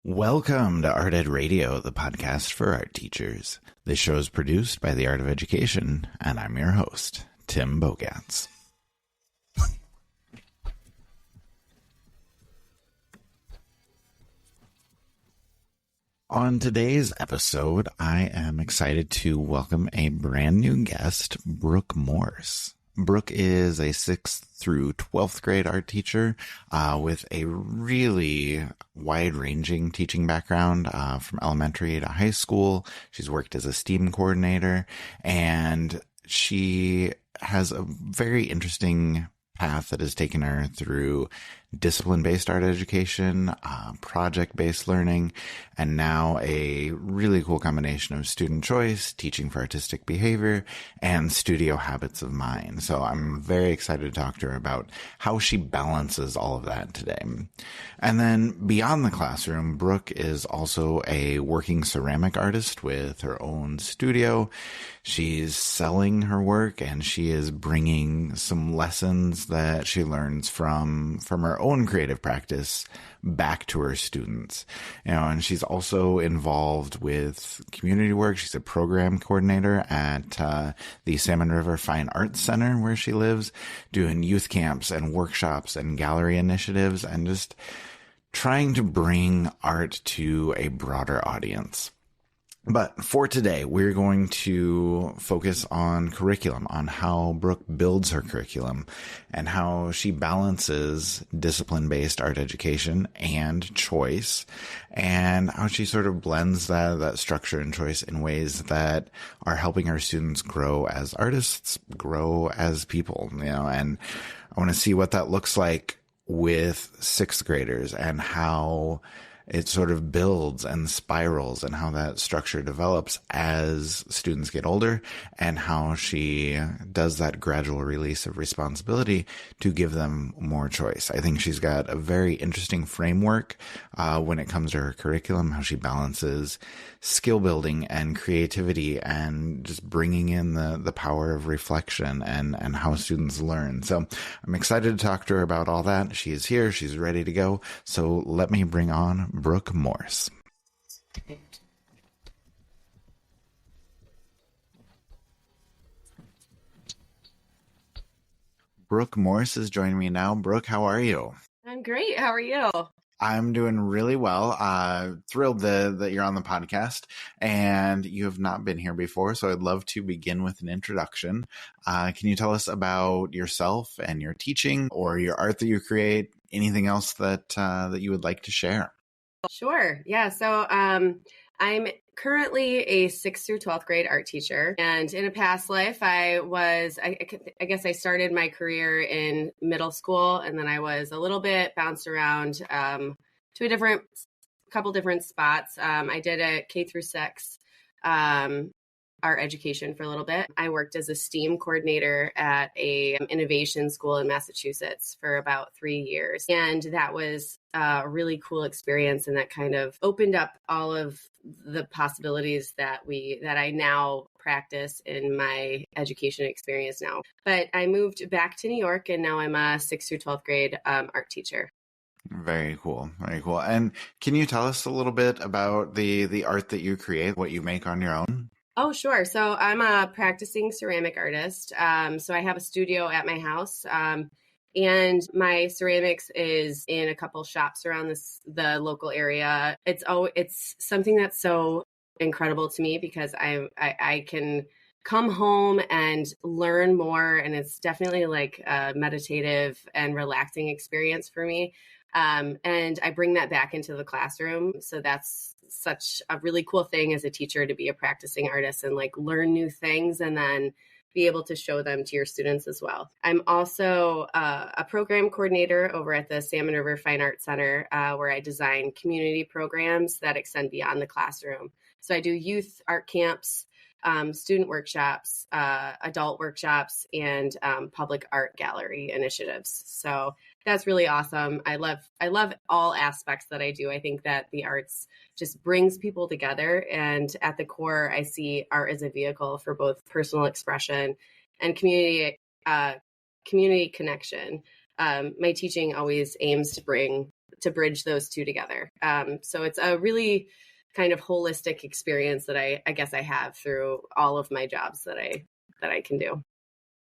Welcome to Art Ed Radio, the podcast for art teachers. This show is produced by the Art of Education, and I'm your host, Tim Bogatz. On today's episode, I am excited to welcome a brand new guest, Brooke Morse. Brooke is a 6th through 12th grade art teacher with a really wide-ranging teaching background from elementary to high school. She's worked as a STEAM coordinator, and she has a very interesting path that has taken her through discipline-based art education, project-based learning, and now a really cool combination of student choice, teaching for artistic behavior, and studio habits of mind. So I'm very excited to talk to her about how she balances all of that today. And then beyond the classroom, Brooke is also a working ceramic artist with her own studio. She's selling her work, and she is bringing some lessons that she learns from her own creative practice back to her students. And she's also involved with community work. She's a program coordinator at the Salmon River Fine Arts Center where she lives, doing youth camps and workshops and gallery initiatives, and just trying to bring art to a broader audience. But for today, we're going to focus on curriculum, on how Brooke builds her curriculum, and how she balances discipline-based art education and choice, and how she sort of blends that structure and choice in ways that are helping her students grow as artists, grow as people, and I want to see what that looks like with 6th graders and how it sort of builds and spirals, and how that structure develops as students get older, and how she does that gradual release of responsibility to give them more choice. I think she's got a very interesting framework when it comes to her curriculum, how she balances skill building and creativity and just bringing in the power of reflection and how students learn. So I'm excited to talk to her about all that. She is here. She's ready to go. So let me bring on Brooke Morse. Brooke Morse is joining me now. Brooke, how are you? I'm great. How are you? I'm doing really well. Thrilled that you're on the podcast, and you have not been here before, so I'd love to begin with an introduction. Can you tell us about yourself and your teaching, or your art that you create? Anything else that you would like to share? Sure. Yeah. So I'm currently a 6th through 12th grade art teacher. And in a past life, I guess I started my career in middle school, and then I was a little bit bounced around to a couple different spots. I did a K through 6 art education for a little bit. I worked as a STEAM coordinator at a innovation school in Massachusetts for about 3 years. And that was a really cool experience. And that kind of opened up all of the possibilities that I now practice in my education experience now. But I moved back to New York, and now I'm a 6th through 12th grade art teacher. Very cool. Very cool. And can you tell us a little bit about the art that you create, what you make on your own? Oh, sure. So I'm a practicing ceramic artist. So I have a studio at my house, and my ceramics is in a couple shops around the local area. It's something that's so incredible to me because I can come home and learn more, and it's definitely like a meditative and relaxing experience for me. And I bring that back into the classroom. So that's such a really cool thing as a teacher, to be a practicing artist and like learn new things and then be able to show them to your students as well. I'm also a program coordinator over at the Salmon River Fine Arts Center, where I design community programs that extend beyond the classroom. So I do youth art camps, student workshops, adult workshops, and public art gallery initiatives. So that's really awesome. I love all aspects that I do. I think that the arts just brings people together. And at the core, I see art as a vehicle for both personal expression and community connection. My teaching always aims to bring to bridge those two together. So it's a really kind of holistic experience that I guess I have through all of my jobs that I can do.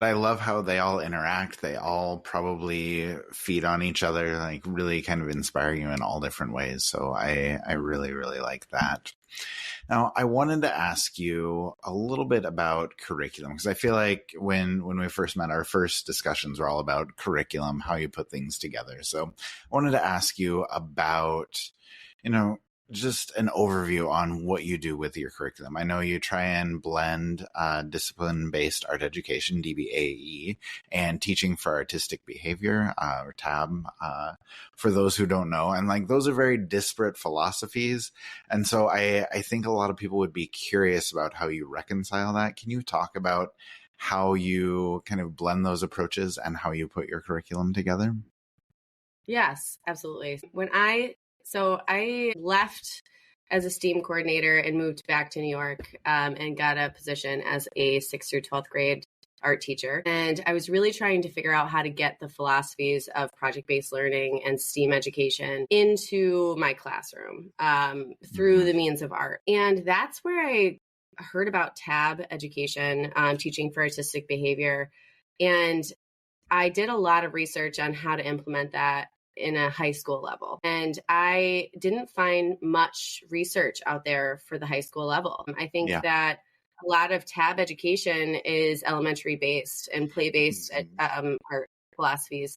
I love how they all interact. They all probably feed on each other, like really kind of inspire you in all different ways. So I really, really like that. Now, I wanted to ask you a little bit about curriculum, because I feel like when we first met, our first discussions were all about curriculum, how you put things together. So I wanted to ask you about, just an overview on what you do with your curriculum. I know you try and blend discipline-based art education, DBAE, and teaching for artistic behavior, or TAB, for those who don't know. And like, those are very disparate philosophies. And so I think a lot of people would be curious about how you reconcile that. Can you talk about how you kind of blend those approaches and how you put your curriculum together? Yes, absolutely. So I left as a STEAM coordinator and moved back to New York, and got a position as a 6th through 12th grade art teacher. And I was really trying to figure out how to get the philosophies of project-based learning and STEAM education into my classroom, through the means of art. And that's where I heard about TAB education, teaching for artistic behavior. And I did a lot of research on how to implement that in a high school level. And I didn't find much research out there for the high school level. I think that a lot of TAB education is elementary based and play based art philosophies.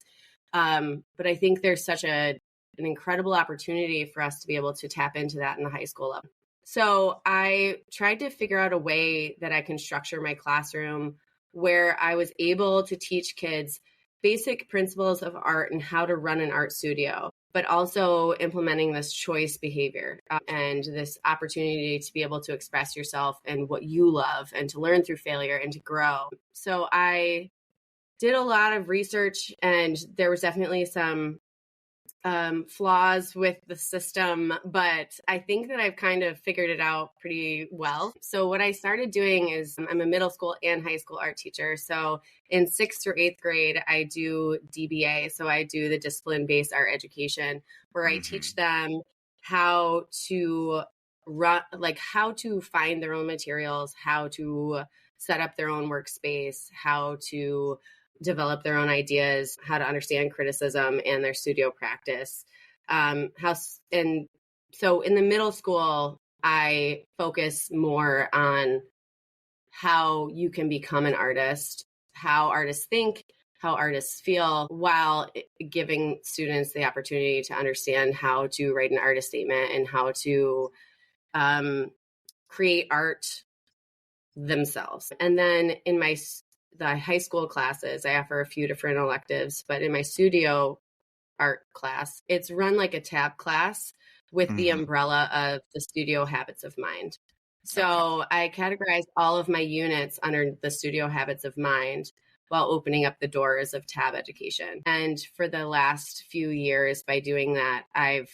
But I think there's such an incredible opportunity for us to be able to tap into that in the high school level. So I tried to figure out a way that I can structure my classroom where I was able to teach kids basic principles of art and how to run an art studio, but also implementing this choice behavior, and this opportunity to be able to express yourself and what you love and to learn through failure and to grow. So I did a lot of research, and there was definitely some flaws with the system, but I think that I've kind of figured it out pretty well. So what I started doing is, I'm a middle school and high school art teacher. So in 6th through 8th grade, I do DBA. So I do the discipline-based art education, where I teach them how to run, like how to find their own materials, how to set up their own workspace, how to develop their own ideas, how to understand criticism and their studio practice. And so in the middle school, I focus more on how you can become an artist, how artists think, how artists feel, while giving students the opportunity to understand how to write an artist statement and how to create art themselves. And then in the high school classes, I offer a few different electives, but in my studio art class, it's run like a TAB class with the umbrella of the studio habits of mind. So I categorize all of my units under the studio habits of mind while opening up the doors of TAB education. And for the last few years, by doing that, I've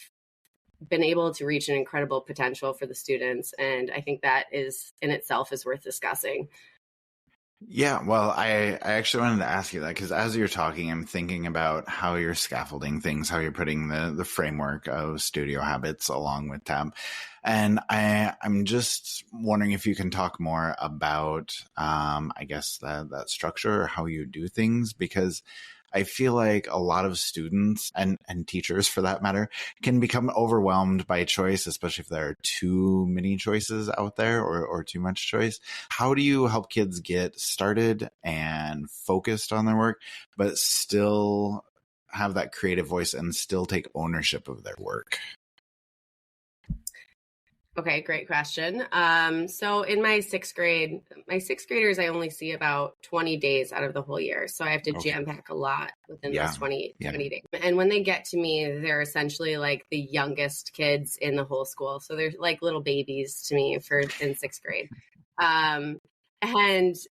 been able to reach an incredible potential for the students. And I think that is in itself is worth discussing. Yeah, well, I actually wanted to ask you that, because as you're talking, I'm thinking about how you're scaffolding things, how you're putting the framework of studio habits along with TAB. And I'm just wondering if you can talk more about, I guess, that structure, or how you do things, because I feel like a lot of students and teachers, for that matter, can become overwhelmed by choice, especially if there are too many choices out there, or too much choice. How do you help kids get started and focused on their work, but still have that creative voice and still take ownership of their work? Okay, great question. So in my sixth graders, I only see about 20 days out of the whole year. So I have to jam pack a lot within those 20 days. And when they get to me, they're essentially like the youngest kids in the whole school. So they're like little babies to me in sixth grade. And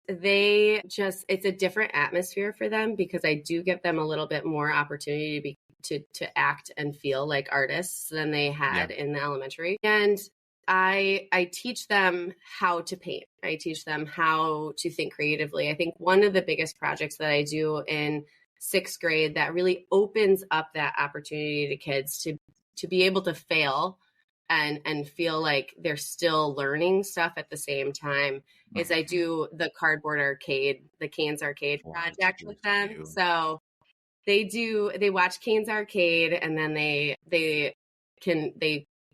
they it's a different atmosphere for them, because I do give them a little bit more opportunity to act and feel like artists than they had in the elementary. And I teach them how to paint. I teach them how to think creatively. I think one of the biggest projects that I do in sixth grade that really opens up that opportunity to kids to be able to fail and feel like they're still learning stuff at the same time is I do the cardboard arcade, the Canes Arcade project with them. So they watch Canes Arcade, and then they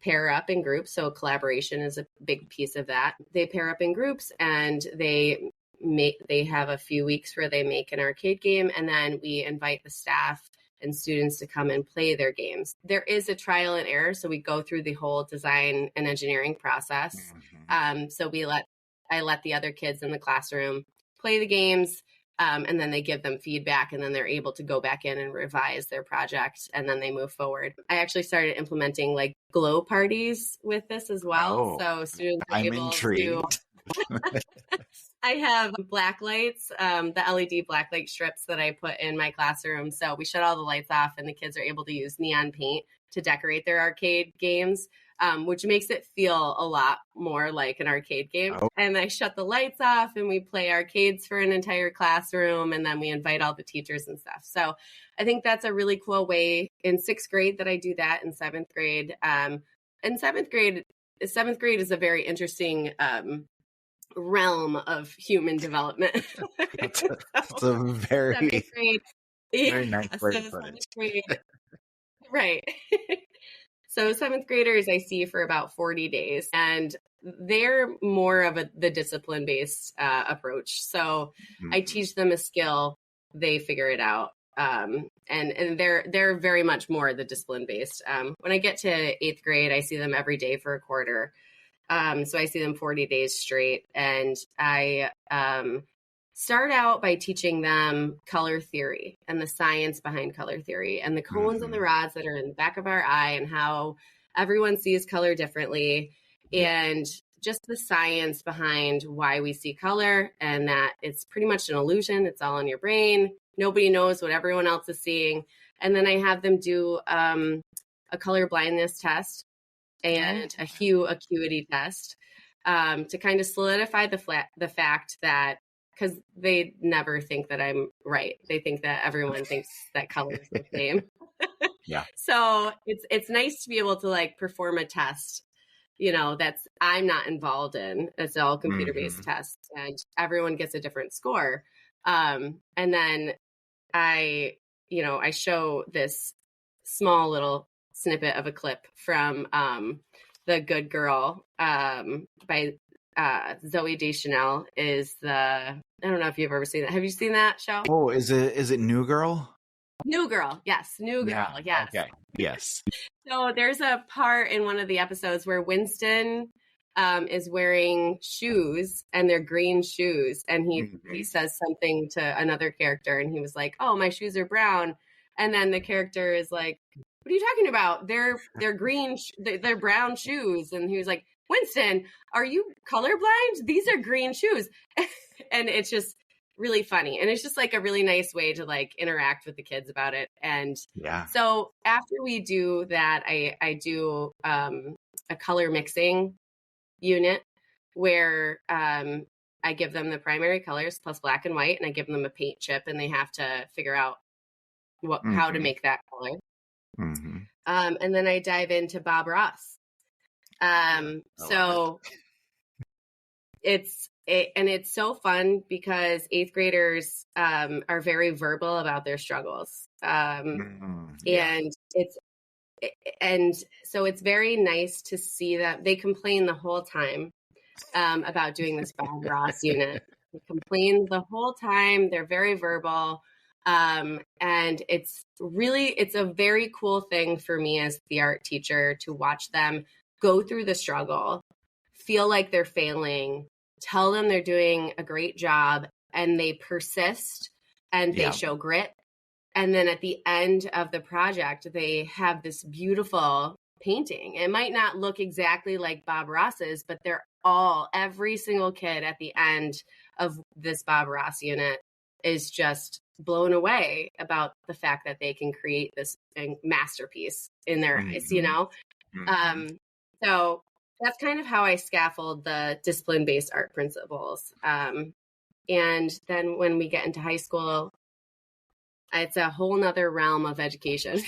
pair up in groups. So collaboration is a big piece of that. They pair up in groups, and they have a few weeks where they make an arcade game, and then we invite the staff and students to come and play their games. There is a trial and error, so we go through the whole design and engineering process. So I let the other kids in the classroom play the games, and then they give them feedback, and then they're able to go back in and revise their project, and then they move forward. I actually started implementing like glow parties with this as well. So students are able to I have black lights, the LED black light strips that I put in my classroom. So we shut all the lights off, and the kids are able to use neon paint to decorate their arcade games, which makes it feel a lot more like an arcade game. And I shut the lights off, and we play arcades for an entire classroom, and then we invite all the teachers and stuff. So I think that's a really cool way in sixth grade that I do that. In seventh grade, seventh grade is a very interesting realm of human development. It's a very, very nice way to put it. Right. So seventh graders I see for about 40 days, and they're more of the discipline-based approach. So I teach them a skill, they figure it out. And they're very much more the discipline-based. When I get to eighth grade, I see them every day for a quarter. So I see them 40 days straight, and I start out by teaching them color theory and the science behind color theory and the cones and the rods that are in the back of our eye and how everyone sees color differently and just the science behind why we see color and that it's pretty much an illusion. It's all in your brain. Nobody knows what everyone else is seeing. And then I have them do a color blindness test and a hue acuity test to kind of solidify the fact that, because they never think that I'm right. They think that everyone thinks that color is the same. So it's nice to be able to like perform a test, you know, that's I'm not involved in. It's all computer-based tests, and everyone gets a different score. And then I show this small little snippet of a clip from The Good Girl by Zoe Deschanel is I don't know if you've ever seen that. Have you seen that show? Oh, is it New Girl? New Girl. Yes. New Girl. Yes. Okay. Yes. So there's a part in one of the episodes where Winston is wearing shoes, and they're green shoes. And he says something to another character, and he was like, "Oh, my shoes are brown." And then the character is like, "What are you talking about? They're green, they're brown shoes." And he was like, "Winston, are you colorblind? These are green shoes." And it's just really funny. And it's just like a really nice way to like interact with the kids about it. And so after we do that, I do a color mixing unit where I give them the primary colors plus black and white, and I give them a paint chip, and they have to figure out how to make that color. And then I dive into Bob Ross. So it's so fun because eighth graders are very verbal about their struggles. And so it's very nice to see that they complain the whole time about doing this Bob Ross unit. They complain the whole time. They're very verbal. And it's a very cool thing for me as the art teacher to watch them go through the struggle, feel like they're failing, tell them they're doing a great job, and they persist and they show grit. And then at the end of the project, they have this beautiful painting. It might not look exactly like Bob Ross's, but every single kid at the end of this Bob Ross unit is just blown away about the fact that they can create this masterpiece in their eyes, you know? So that's kind of how I scaffold the discipline-based art principles. And then when we get into high school, It's a whole nother realm of education.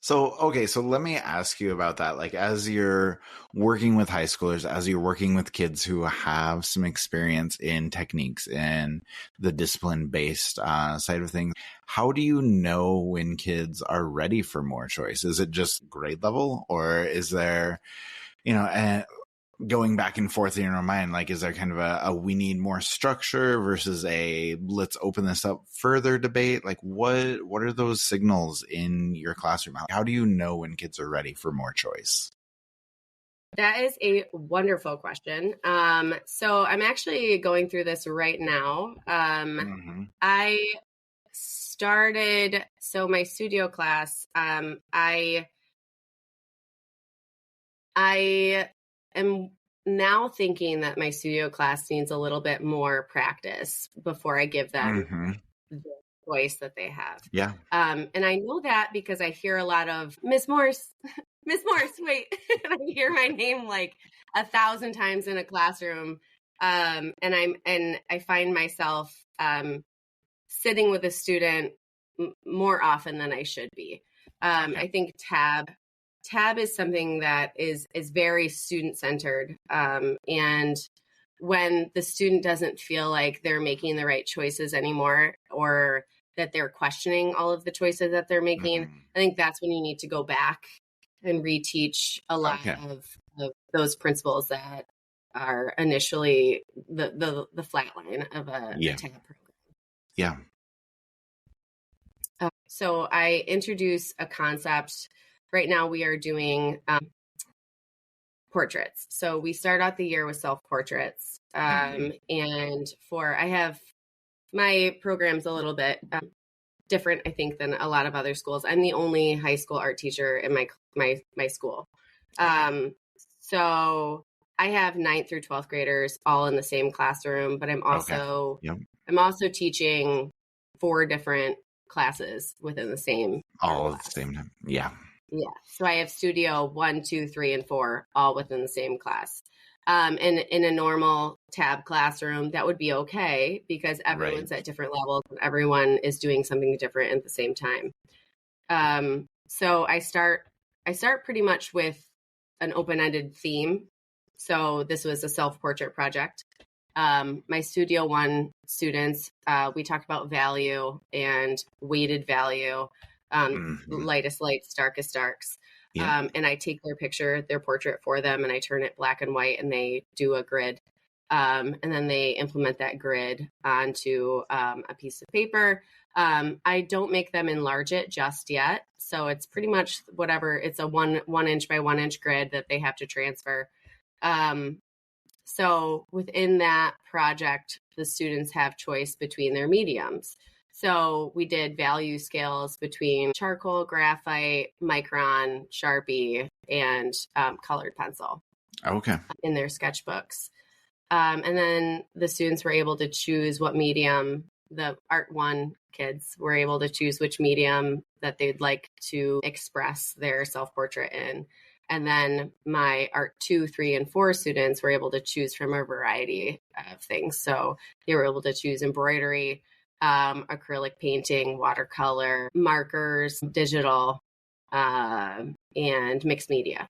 So let me ask you about that. Like, as you're working with high schoolers, as you're working with kids who have some experience in techniques and the discipline-based side of things, how do you know when kids are ready for more choice? Is it just grade level, or is there, going back and forth in your mind, like, is there kind of a we need more structure versus a let's open this up further debate? Like, what are those signals in your classroom? How do you know when kids are ready for more choice? That is a wonderful question. So I'm actually going through this right now. I started, so my studio class, I am now thinking that my studio class needs a little bit more practice before I give them the choice that they have. Yeah. And I know that because I hear a lot of Miss Morse, Miss Morse, wait. And I hear my name like 1,000 times in a classroom. And I find myself sitting with a student more often than I should be. I think tab is something that is very student centered. And when the student doesn't feel like they're making the right choices anymore, or that they're questioning all of the choices that they're making, I think that's when you need to go back and reteach a lot of those principles that are initially the flat line of a tab program. Yeah. So I introduce a concept. Right now we are doing portraits. So we start out the year with self-portraits. And I have my program's a little bit different, I think, than a lot of other schools. I'm the only high school art teacher in my school. So I have 9th through 12th graders all in the same classroom, but I'm also teaching 4 different classes within the same all at the same time. Yeah. So I have studio 1, 2, 3, and 4 all within the same class. And in a normal tab classroom, that would be okay because everyone's at different levels and everyone is doing something different at the same time. So I start pretty much with an open-ended theme. So this was a self-portrait project. My Studio 1 students, we talked about value and weighted value, lightest lights, darkest darks. And I take their portrait for them, and I turn it black and white, and they do a grid. And then they implement that grid onto a piece of paper. I don't make them enlarge it just yet. So it's pretty much whatever. It's a 1 inch by 1 inch grid that they have to transfer. So within that project, the students have choice between their mediums. So we did value scales between charcoal, graphite, micron, Sharpie, and colored pencil. In their sketchbooks. And then the students were able to choose what medium, the Art 1 kids were able to choose which medium that they'd like to express their self-portrait in. And then my Art 2, 3, and 4 students were able to choose from a variety of things. So they were able to choose embroidery, acrylic painting, watercolor, markers, digital, and mixed media.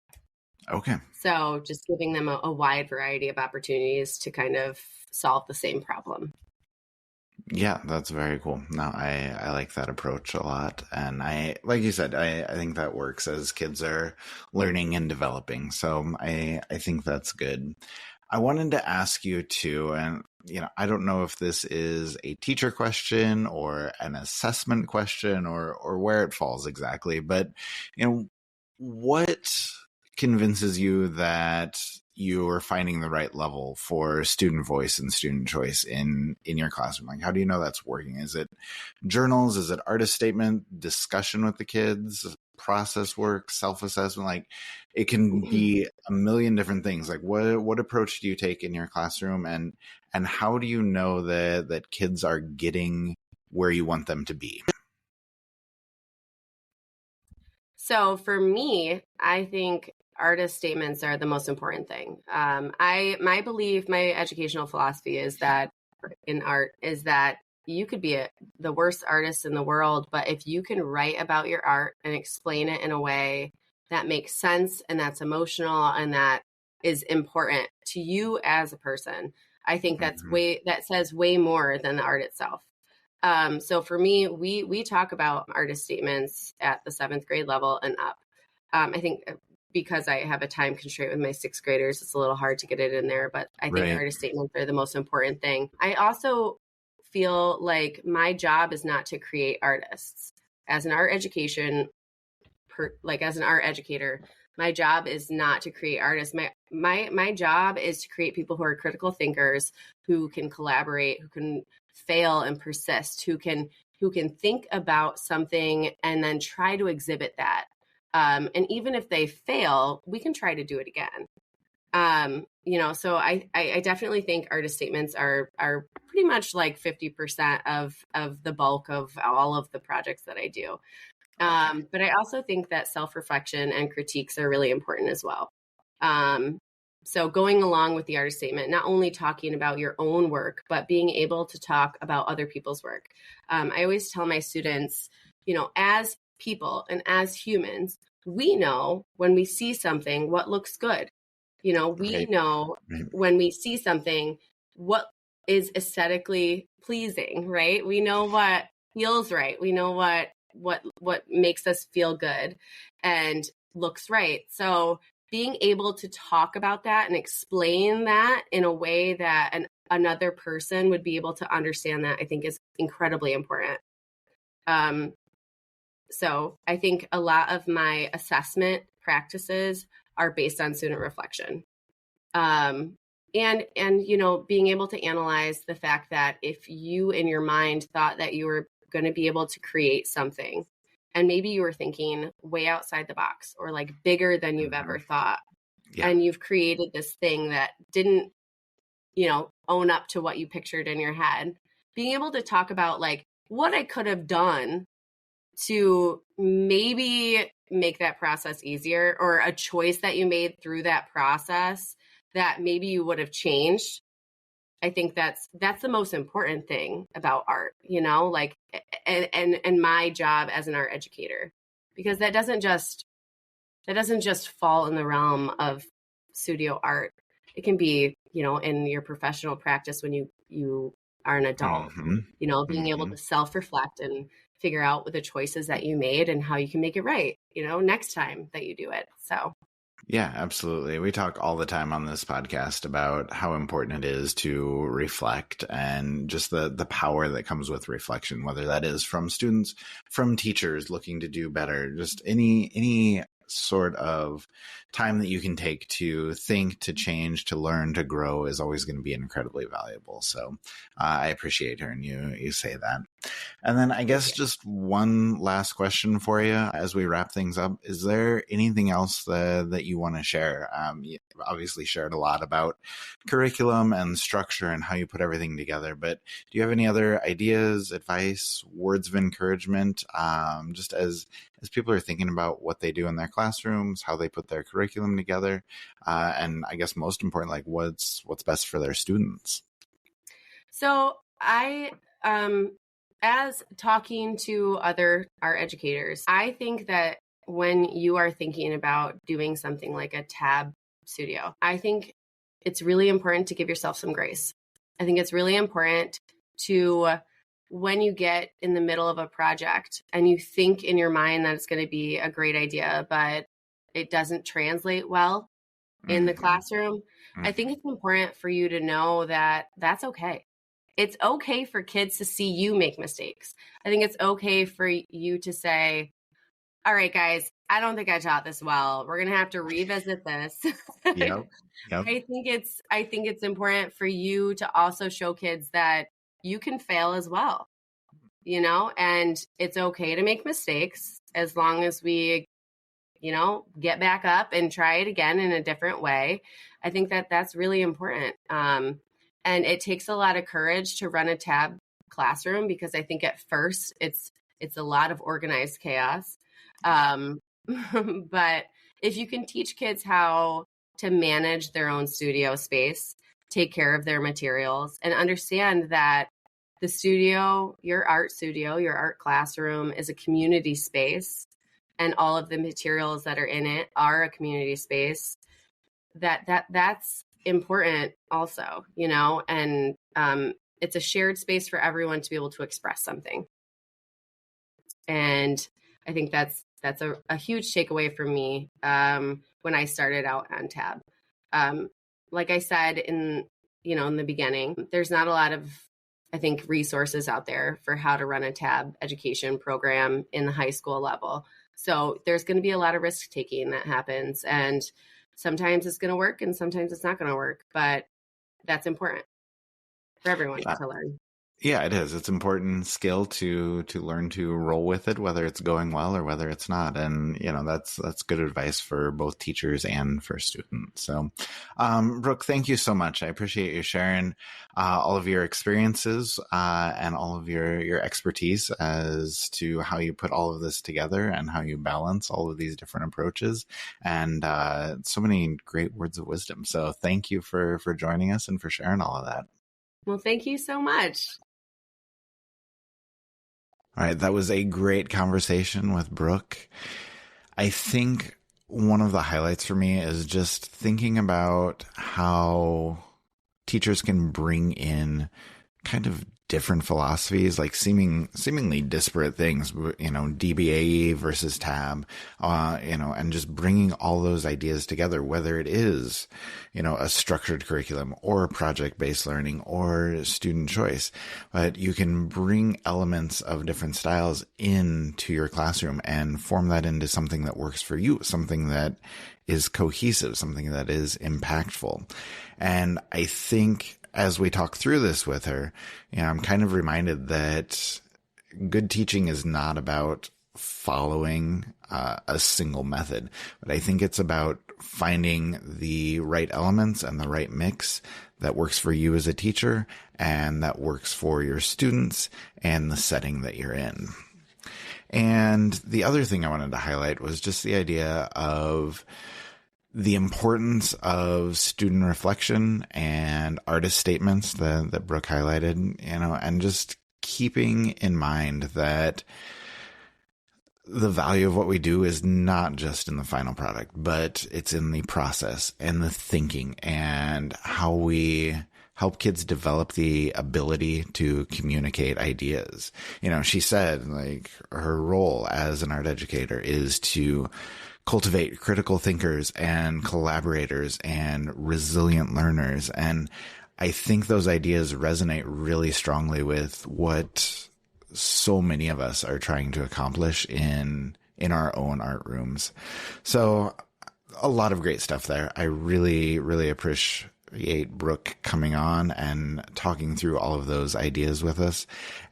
So just giving them a wide variety of opportunities to kind of solve the same problem. Yeah, that's very cool. No, I like that approach a lot. And like you said, I think that works as kids are learning and developing. So I think that's good. I wanted to ask you too, and I don't know if this is a teacher question or an assessment question or where it falls exactly, but what convinces you that you're finding the right level for student voice and student choice in your classroom? Like, how do you know that's working? Is it journals? Is it artist statement, discussion with the kids, process work, self-assessment? Like, it can be a million different things. Like, what approach do you take in your classroom, and how do you know that kids are getting where you want them to be? So for me, I think artist statements are the most important thing. My educational philosophy is that in art is that you could be the worst artist in the world, but if you can write about your art and explain it in a way that makes sense and that's emotional and that is important to you as a person, I think that says way more than the art itself. So for me, we talk about artist statements at the 7th grade level and up. I think because I have a time constraint with my 6th graders, it's a little hard to get it in there, but I think artist statements are the most important thing. I also feel like my job is not to create artists. As an art education, as an art educator, my job is not to create artists. My job is to create people who are critical thinkers, who can collaborate, who can fail and persist, who can think about something and then try to exhibit that. And even if they fail, we can try to do it again. So I definitely think artist statements are pretty much like 50% of the bulk of all of the projects that I do. But I also think that self-reflection and critiques are really important as well. So going along with the artist statement, not only talking about your own work, but being able to talk about other people's work. I always tell my students, as people and as humans, we know when we see something, what looks good. We know when we see something, what is aesthetically pleasing, right? We know what feels right. We know what makes us feel good and looks right. So being able to talk about that and explain that in a way that another person would be able to understand that, I think is incredibly important. So I think a lot of my assessment practices are based on student reflection. And being able to analyze the fact that if you in your mind thought that you were going to be able to create something, and maybe you were thinking way outside the box or like bigger than you've ever thought, and you've created this thing that didn't, own up to what you pictured in your head, being able to talk about like what I could have done to maybe make that process easier, or a choice that you made through that process that maybe you would have changed. I think that's the most important thing about art, and my job as an art educator, because that doesn't just fall in the realm of studio art. It can be, in your professional practice when you are an adult, being able to self-reflect and figure out the choices that you made and how you can make it right, next time that you do it. So. Yeah, absolutely. We talk all the time on this podcast about how important it is to reflect, and just the power that comes with reflection, whether that is from students, from teachers looking to do better, just any sort of time that you can take to think, to change, to learn, to grow is always going to be incredibly valuable. So I appreciate hearing you say that. And then I guess just one last question for you as we wrap things up. Is there anything else that you want to share? You obviously shared a lot about curriculum and structure and how you put everything together, but do you have any other ideas, advice, words of encouragement, just as people are thinking about what they do in their classrooms, how they put their curriculum together, and I guess most important, like what's best for their students? So as talking to other art educators, I think that when you are thinking about doing something like a tab studio, I think it's really important to give yourself some grace. I think it's really important to, when you get in the middle of a project and you think in your mind that it's going to be a great idea, but it doesn't translate well in the classroom, I think it's important for you to know that that's okay. It's okay for kids to see you make mistakes. I think it's okay for you to say, all right, guys, I don't think I taught this well. We're going to have to revisit this. Yep. I think it's important for you to also show kids that you can fail as well, and it's okay to make mistakes as long as we, get back up and try it again in a different way. I think that that's really important. And it takes a lot of courage to run a tab classroom, because I think at first it's a lot of organized chaos. But if you can teach kids how to manage their own studio space, take care of their materials, and understand that the studio, your art studio, your art classroom is a community space, and all of the materials that are in it are a community space. That's important also, and it's a shared space for everyone to be able to express something. And I think that's a huge takeaway for me when I started out on TAB. Like I said in the beginning, there's not a lot of, I think, resources out there for how to run a TAB education program in the high school level. So there's going to be a lot of risk taking that happens, and sometimes it's going to work and sometimes it's not going to work, but that's important for everyone to learn. Yeah, it is. It's important skill to learn to roll with it, whether it's going well or whether it's not. And, that's good advice for both teachers and for students. So, Brooke, thank you so much. I appreciate you sharing all of your experiences and all of your expertise as to how you put all of this together and how you balance all of these different approaches, and so many great words of wisdom. So thank you for joining us and for sharing all of that. Well, thank you so much. All right, that was a great conversation with Brooke. I think one of the highlights for me is just thinking about how teachers can bring in kind of different philosophies, like seemingly disparate things, DBAE versus TAB, and just bringing all those ideas together, whether it is, a structured curriculum or project-based learning or student choice. But you can bring elements of different styles into your classroom and form that into something that works for you, something that is cohesive, something that is impactful. And I think as we talk through this with her, I'm kind of reminded that good teaching is not about following a single method, but I think it's about finding the right elements and the right mix that works for you as a teacher and that works for your students and the setting that you're in. And the other thing I wanted to highlight was just the idea of the importance of student reflection and artist statements that Brooke highlighted, and just keeping in mind that the value of what we do is not just in the final product, but it's in the process and the thinking and how we help kids develop the ability to communicate ideas. She said, like, her role as an art educator is to cultivate critical thinkers and collaborators and resilient learners. And I think those ideas resonate really strongly with what so many of us are trying to accomplish in our own art rooms. So a lot of great stuff there. I really, really appreciate Brooke coming on and talking through all of those ideas with us.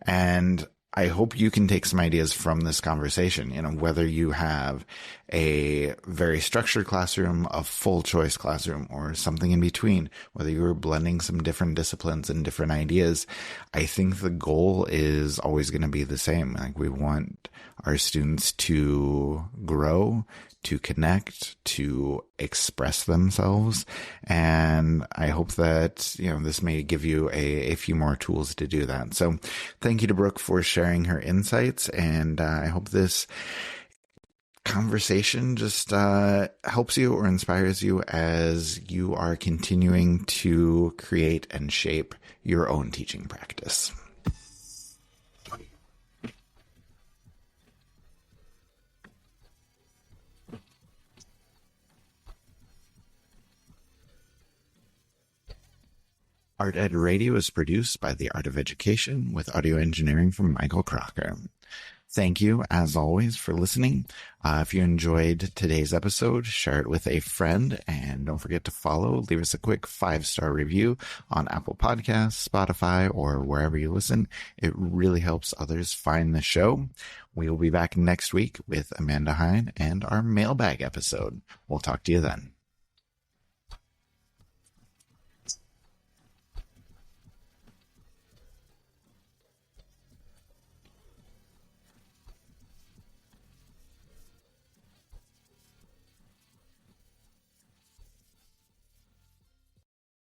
And I hope you can take some ideas from this conversation, whether you have a very structured classroom, a full choice classroom, or something in between, whether you're blending some different disciplines and different ideas. I think the goal is always going to be the same. Like, we want our students to grow, to connect, to express themselves. And I hope that, this may give you a few more tools to do that. So thank you to Brooke for sharing her insights. And I hope this conversation just helps you or inspires you as you are continuing to create and shape your own teaching practice. Art Ed Radio is produced by The Art of Education with audio engineering from Michael Crocker. Thank you, as always, for listening. If you enjoyed today's episode, share it with a friend, and don't forget to follow. Leave us a quick 5-star review on Apple Podcasts, Spotify, or wherever you listen. It really helps others find the show. We will be back next week with Amanda Hine and our mailbag episode. We'll talk to you then.